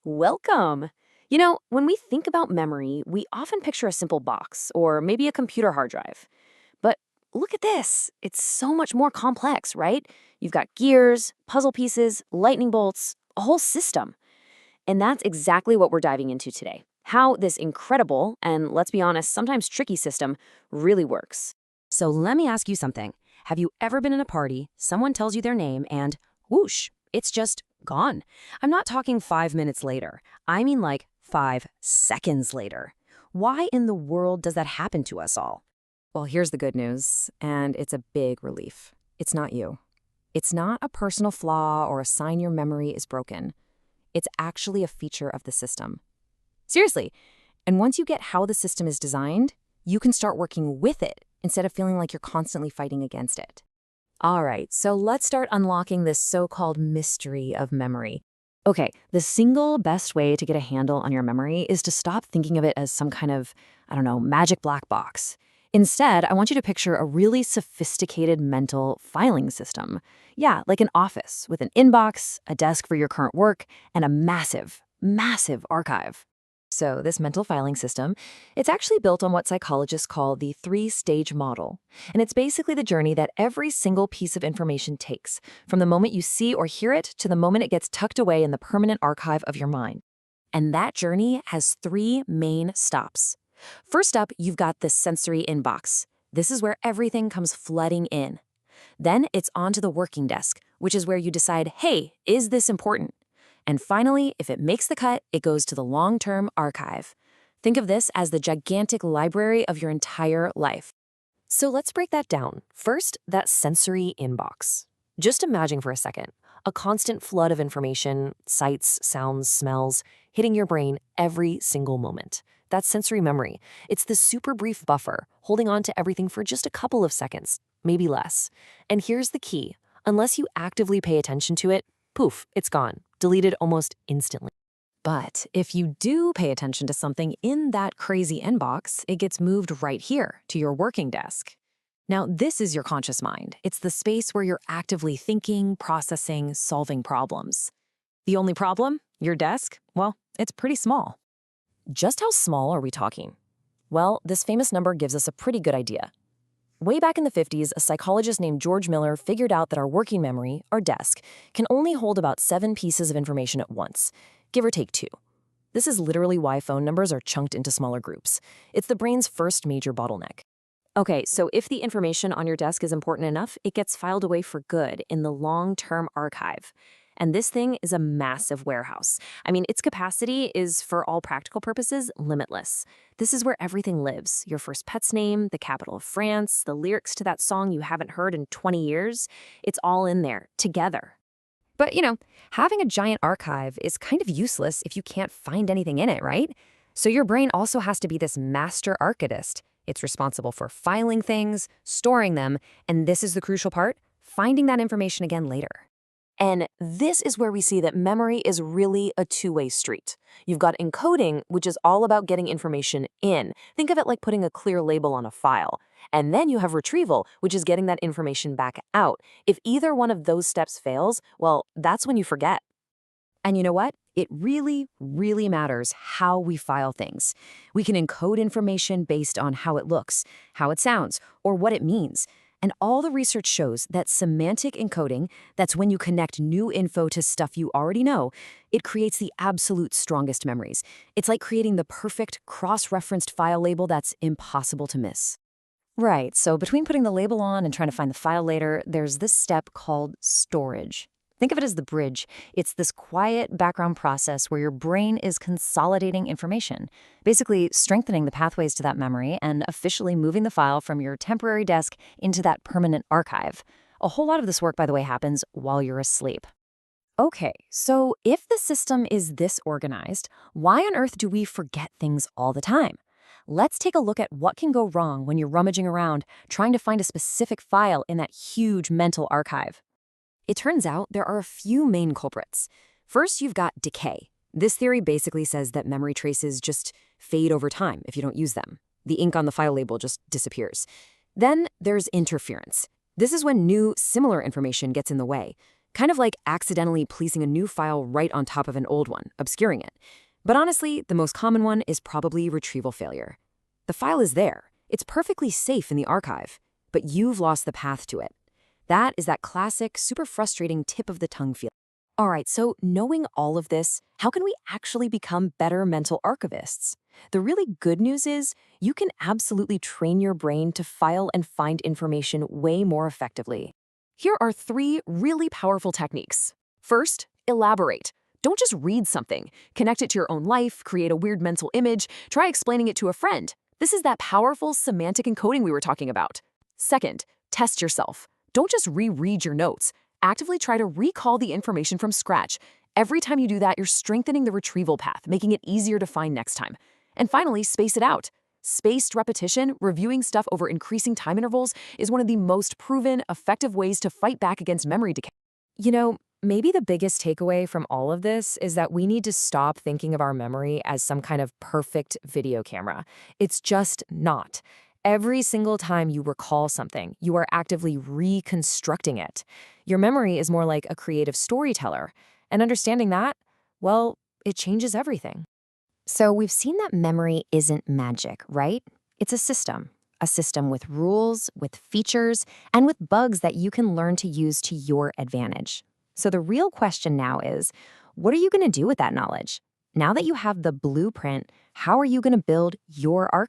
Welcome. When we think about memory, we often picture a simple box or maybe a computer hard drive. But look at this. It's so much more complex, right? You've got gears, puzzle pieces, lightning bolts, a whole system. And that's exactly what we're diving into today. How this incredible and, let's be honest, sometimes tricky system really works. So let me ask you something. Have you ever been in a party, someone tells you their name, and whoosh, it's just gone? I'm not talking 5 minutes later. I mean like 5 seconds later. Why in the world does that happen to us all? Well, here's the good news, and it's a big relief. It's not you. It's not a personal flaw or a sign your memory is broken. It's actually a feature of the system. Seriously. And once you get how the system is designed, you can start working with it instead of feeling like you're constantly fighting against it. All right, so let's start unlocking this so-called mystery of memory. Okay, the single best way to get a handle on your memory is to stop thinking of it as some kind of, magic black box. Instead, I want you to picture a really sophisticated mental filing system. Yeah, like an office with an inbox, a desk for your current work, and a massive, massive archive. So this mental filing system, it's actually built on what psychologists call the three-stage model. And it's basically the journey that every single piece of information takes, from the moment you see or hear it to the moment it gets tucked away in the permanent archive of your mind. And that journey has three main stops. First up, you've got the sensory inbox. This is where everything comes flooding in. Then it's onto the working desk, which is where you decide, hey, is this important? And finally, if it makes the cut, it goes to the long-term archive. Think of this as the gigantic library of your entire life. So let's break that down. First, that sensory inbox. Just imagine for a second, a constant flood of information, sights, sounds, smells, hitting your brain every single moment. That's sensory memory. It's the super brief buffer, holding on to everything for just a couple of seconds, maybe less. And here's the key. Unless you actively pay attention to it, poof, it's gone, deleted almost instantly. But if you do pay attention to something in that crazy inbox, it gets moved right here to your working desk. Now, this is your conscious mind. It's the space where you're actively thinking, processing, solving problems. The only problem? Your desk? Well, it's pretty small. Just how small are we talking? Well, this famous number gives us a pretty good idea. Way back in the 50s, a psychologist named George Miller figured out that our working memory, our desk, can only hold about 7 pieces of information at once, give or take 2. This is literally why phone numbers are chunked into smaller groups. It's the brain's first major bottleneck. Okay, so if the information on your desk is important enough, it gets filed away for good in the long-term archive. And this thing is a massive warehouse. I mean, its capacity is, for all practical purposes, limitless. This is where everything lives. Your first pet's name, the capital of France, the lyrics to that song you haven't heard in 20 years. It's all in there, together. But, having a giant archive is kind of useless if you can't find anything in it, right? So your brain also has to be this master archivist. It's responsible for filing things, storing them, and this is the crucial part, finding that information again later. And this is where we see that memory is really a two-way street. You've got encoding, which is all about getting information in. Think of it like putting a clear label on a file. And then you have retrieval, which is getting that information back out. If either one of those steps fails, well, that's when you forget. And you know what? It really, really matters how we file things. We can encode information based on how it looks, how it sounds, or what it means. And all the research shows that semantic encoding, that's when you connect new info to stuff you already know, it creates the absolute strongest memories. It's like creating the perfect cross-referenced file label that's impossible to miss. Right, so between putting the label on and trying to find the file later, there's this step called storage. Think of it as the bridge. It's this quiet background process where your brain is consolidating information, basically strengthening the pathways to that memory and officially moving the file from your temporary desk into that permanent archive. A whole lot of this work, by the way, happens while you're asleep. Okay, so if the system is this organized, why on earth do we forget things all the time? Let's take a look at what can go wrong when you're rummaging around trying to find a specific file in that huge mental archive. It turns out there are a few main culprits. First, you've got decay. This theory basically says that memory traces just fade over time if you don't use them. The ink on the file label just disappears. Then there's interference. This is when new, similar information gets in the way. kind of like accidentally placing a new file right on top of an old one, obscuring it. But honestly, the most common one is probably retrieval failure. The file is there. It's perfectly safe in the archive, but you've lost the path to it. That is that classic, super frustrating tip of the tongue feeling. All right, so knowing all of this, how can we actually become better mental archivists? The really good news is you can absolutely train your brain to file and find information way more effectively. Here are 3 really powerful techniques. First, elaborate. Don't just read something. Connect it to your own life, create a weird mental image, try explaining it to a friend. This is that powerful semantic encoding we were talking about. Second, test yourself. Don't just reread your notes. Actively try to recall the information from scratch. Every time you do that, you're strengthening the retrieval path, making it easier to find next time. And finally, space it out. Spaced repetition, reviewing stuff over increasing time intervals, is one of the most proven, effective ways to fight back against memory decay. You know, maybe the biggest takeaway from all of this is that we need to stop thinking of our memory as some kind of perfect video camera. It's just not. Every single time you recall something, you are actively reconstructing it. Your memory is more like a creative storyteller, and understanding that, well, it changes everything. So we've seen that memory isn't magic, right? It's a system with rules, with features, and with bugs that you can learn to use to your advantage. So the real question now is, what are you going to do with that knowledge? Now that you have the blueprint, how are you going to build your archive?